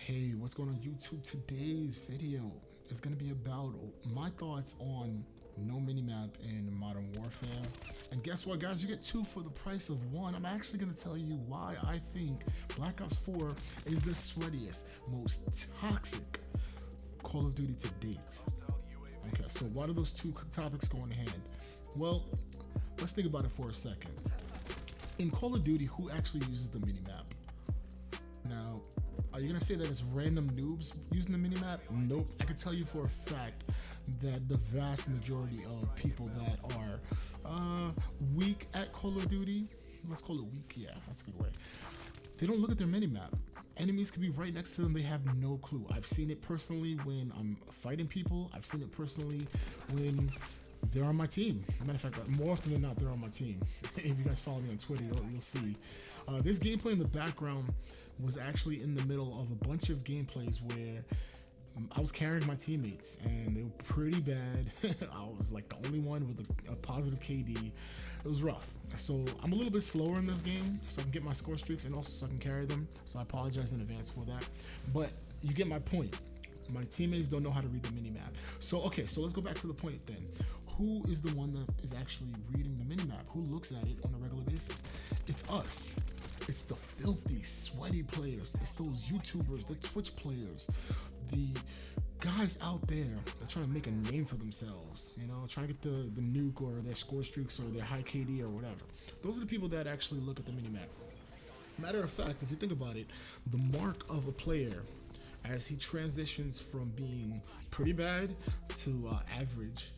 Hey, what's going on YouTube? Today's video is going to be about my thoughts on no minimap in Modern Warfare. And guess what, guys? You get two for the price of one. I'm actually going to tell you why I think Black Ops 4 is the sweatiest, most toxic Call of Duty to date. Okay, so why do those two topics go in hand? Well, let's think about it for a second. In Call of Duty, who actually uses the minimap? Now, are you gonna say that it's random noobs using the minimap? Nope. I can tell you for a fact that the vast majority of people that are weak at Call of Duty, let's call it weak, yeah, that's a good way, they don't look at their minimap. Enemies can be right next to them, they have no clue. I've seen it personally when I'm fighting people. I've seen it personally when they're on my team. Matter of fact, more often than not, they're on my team. If you guys follow me on Twitter, you'll see. This gameplay in the background was actually in the middle of a bunch of gameplays where I was carrying my teammates and they were pretty bad. I was like the only one with a positive KD. It was rough. So I'm a little bit slower in this game so I can get my score streaks and also so I can carry them. So I apologize in advance for that. But you get my point. My teammates don't know how to read the minimap. So okay, so let's go back to the point then. Who is the one that is actually reading the minimap? Who looks at it on a regular basis? It's us. It's the filthy, sweaty players. It's those YouTubers, the Twitch players, the guys out there that are trying to make a name for themselves, you know, trying to get the nuke or their score streaks or their high KD or whatever. Those are the people that actually look at the minimap. Matter of fact, if you think about it, the mark of a player as he transitions from being pretty bad to average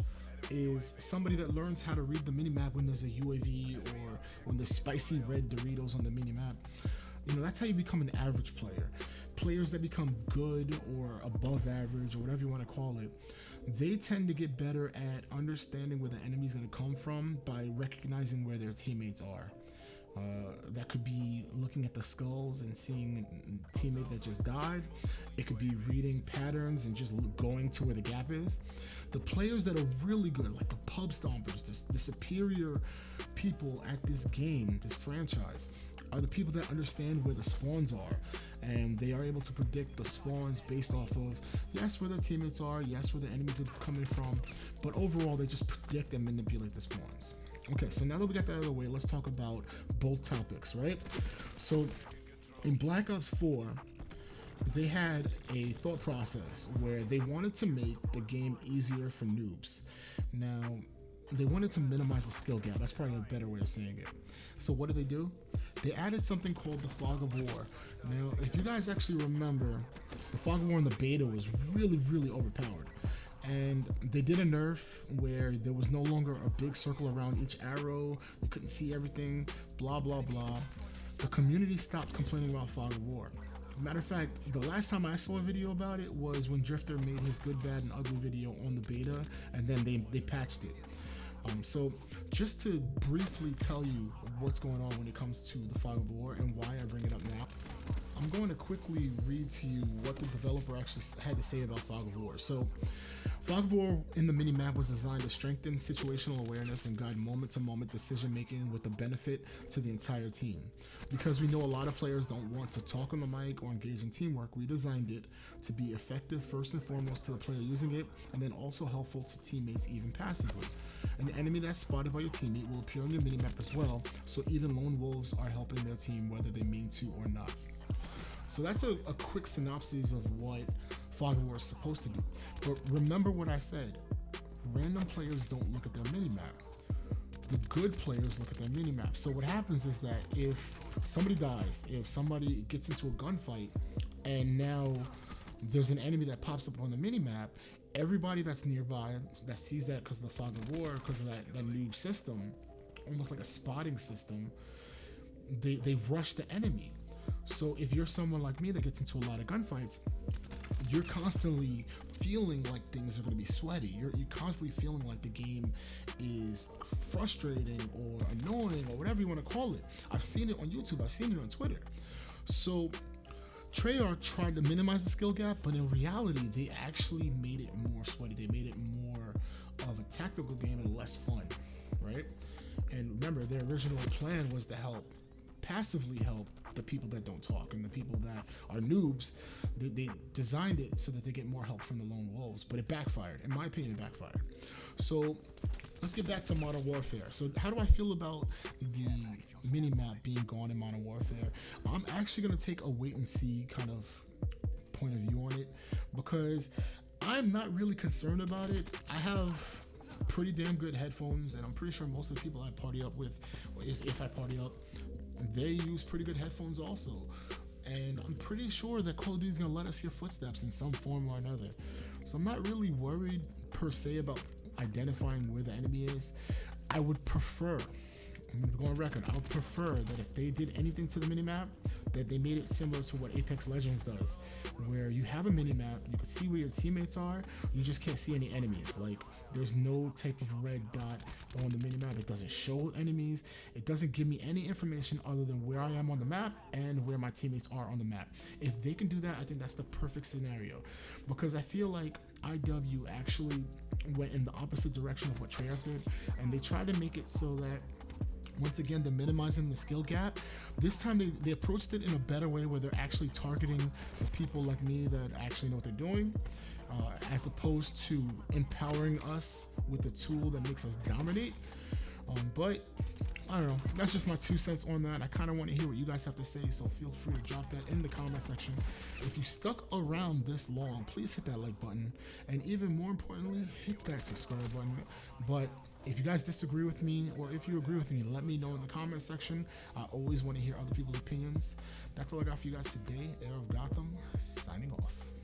is somebody that learns how to read the minimap when there's a UAV or when there's spicy red Doritos on the minimap. You know, that's how you become an average player. Players that become good or above average or whatever you want to call it, they tend to get better at understanding where the enemy's going to come from by recognizing where their teammates are. That could be looking at the skulls and seeing a teammate that just died. It could be reading patterns and just going to where the gap is. The players that are really good, like the pub stompers, the superior people at this game, this franchise, are the people that understand where the spawns are, and they are able to predict the spawns based off of, yes, where their teammates are, yes, where the enemies are coming from, but overall they just predict and manipulate the spawns. Okay, so now that we got that out of the way, let's talk about both topics, right? So in Black Ops 4, they had a thought process where they wanted to make the game easier for noobs. Now, they wanted to minimize the skill gap. That's probably a better way of saying it. So what did they do? They added something called the Fog of War. Now, if you guys actually remember, the Fog of War in the beta was really, really overpowered. And they did a nerf where there was no longer a big circle around each arrow. You couldn't see everything, blah, blah, blah. The community stopped complaining about Fog of War. Matter of fact, the last time I saw a video about it was when Drifter made his good, bad, and ugly video on the beta, and then they patched it. So just to briefly tell you what's going on when it comes to the Fog of War and why I bring it up now, I'm going to quickly read to you what the developer actually had to say about Fog of War. So, Fog of War in the minimap was designed to strengthen situational awareness and guide moment-to-moment decision-making with the benefit to the entire team. Because we know a lot of players don't want to talk on the mic or engage in teamwork, we designed it to be effective first and foremost to the player using it, and then also helpful to teammates even passively. An enemy that's spotted by your teammate will appear on your minimap as well, so even lone wolves are helping their team whether they mean to or not. So that's a quick synopsis of what Fog of War is supposed to do. But remember what I said, random players don't look at their minimap. The good players look at their minimap. So what happens is that if somebody dies, if somebody gets into a gunfight, and now there's an enemy that pops up on the minimap, everybody that's nearby that sees that because of the Fog of War, because of that new system, almost like a spotting system, they rush the enemy. So if you're someone like me that gets into a lot of gunfights, you're constantly feeling like things are going to be sweaty. You're constantly feeling like the game is frustrating or annoying or whatever you want to call it. I've seen it on YouTube. I've seen it on Twitter. So Treyarch tried to minimize the skill gap, but in reality, they actually made it more sweaty. They made it more of a tactical game and less fun, right? And remember, their original plan was to passively help the people that don't talk and the people that are noobs. They designed it so that they get more help from the lone wolves, but it backfired. In my opinion, it backfired. So let's get back to Modern Warfare. So how do I feel about the mini-map being gone in Modern Warfare? I'm actually going to take a wait and see kind of point of view on it, because I'm not really concerned about it. I have pretty damn good headphones, and I'm pretty sure most of the people I party up with, if I party up, they use pretty good headphones also. And I'm pretty sure that Call of Duty is going to let us hear footsteps in some form or another. So I'm not really worried per se about identifying where the enemy is. I would prefer, I'm going to go on record, I would prefer that if they did anything to the minimap, that they made it similar to what Apex Legends does, where you have a minimap, you can see where your teammates are, you just can't see any enemies. Like, there's no type of red dot on the minimap. It doesn't show enemies. It doesn't give me any information other than where I am on the map and where my teammates are on the map. If they can do that, I think that's the perfect scenario, because I feel like IW actually went in the opposite direction of what Treyarch did, and they tried to make it so that, once again, they're minimizing the skill gap. This time they approached it in a better way, where they're actually targeting the people like me that actually know what they're doing, as opposed to empowering us with the tool that makes us dominate. But I don't know, that's just my 2 cents on that. I kind of want to hear what you guys have to say, so feel free to drop that in the comment section. If you stuck around this long, please hit that like button, and even more importantly, hit that subscribe button. But if you guys disagree with me, or if you agree with me, let me know in the comment section. I always want to hear other people's opinions. That's all I got for you guys today. HeirOfGotham, signing off.